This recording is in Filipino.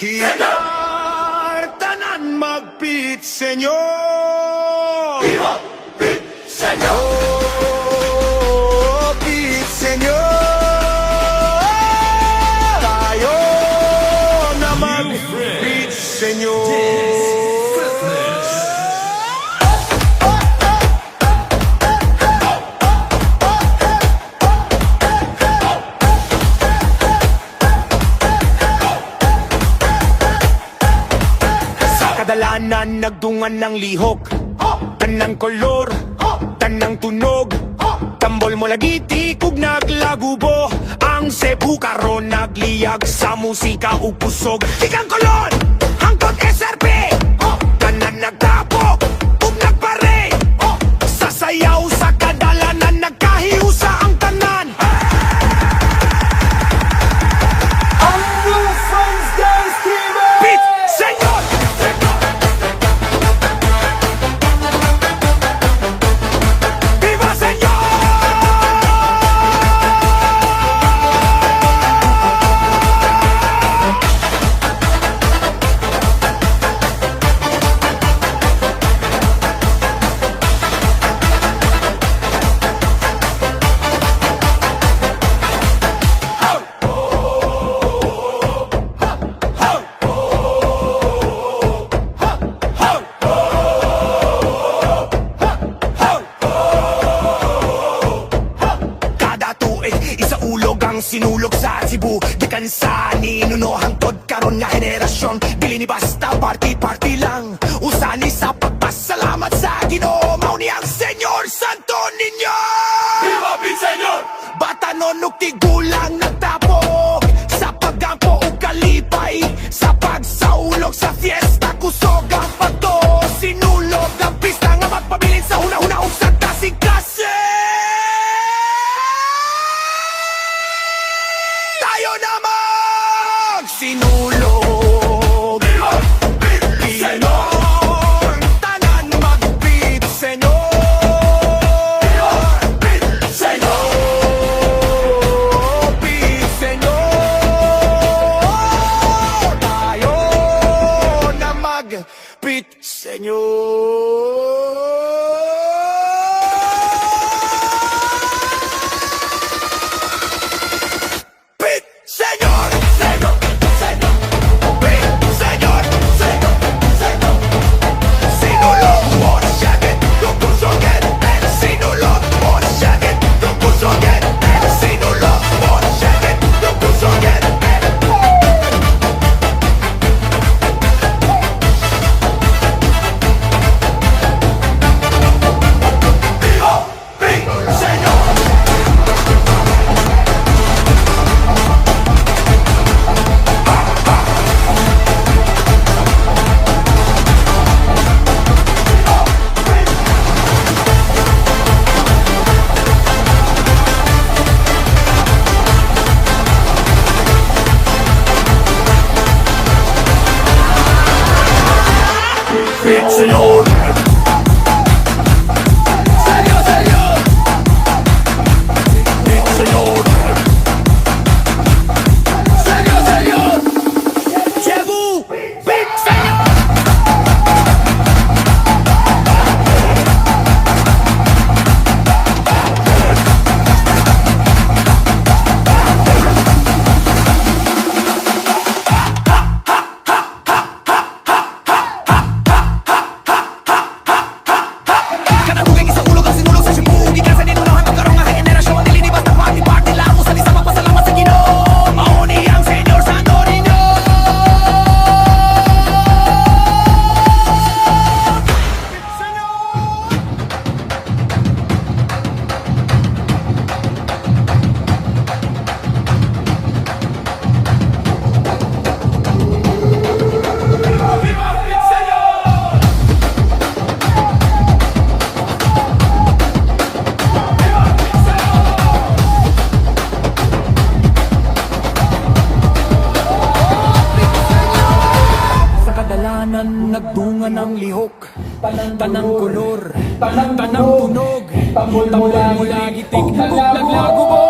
Kita tanan magpit, Senyor. Viva Pit Senyor! Oh, Pit Senyor. Tayo na magpit, Senyor. Kadalanan nagdungan ng lihok, tanang kolor, tanang tunog, tambol mo lagiti kug naglagubo. Ang Cebu karon nagliyag sa musika ug pusog. Ikang kolon, hangtod SRP, tanan nagtapok ug nagpare. Sa sayaw sa kadalanan nagkahiusa ang tanan. Ang Blue Friends Dance Team! Pit Senyor! Viva Senyor! Sinulog sa Cebu, gikan sa ninuno hangtod karon nga henerasyon. Dili ni basta party-party lang, usani sa pagpasalamat sa Ginoo. Mao ni ang Senyor Santo Niño. Viva Pit Senyor! Batanon ug tigulang nagtapok sa paggampo ug kalipay, sa pagsaulog sa fiesta kusog ang pato. Sinulog ang pista nga magpabilin sa huna-huna ug sa kasing-kasi. Tayo naman sinulog. Viva Pit Senyor! Tanan magpit, Senyor. Viva Pit Senyor! Pit, Senyor. Tayo na magpit, Senyor. Pit, Senyor. Senyor! Senyor! Pit, Senyor. Senyor! Senyor! Sinulog mo siyagit, lupusogin. Sinulog mo siyagit, lupusogin. Sinulog mo siyagit, lupusogin. Viva Pit Senyor! Pit Senyor! Senyor! Senyor! Pit Senyor! Senyor! Senyor! Cebu, Pit, Senyor. Kanahugay isang ulog ang sinulog sa Cebu. Gikan sa ninuno hanggang karong nga henerasyon. Dili ni basta party-party lang, usali sa magpasalamat sa Ginoo. Mao ni ang Senyor Santo Niño. Viva Pit Senyor! Viva Pit Senyor! Sa kadalanan nagdungan ng lihok, tanang kolor, tanang tunog, tambol mula gitik, naglago mo,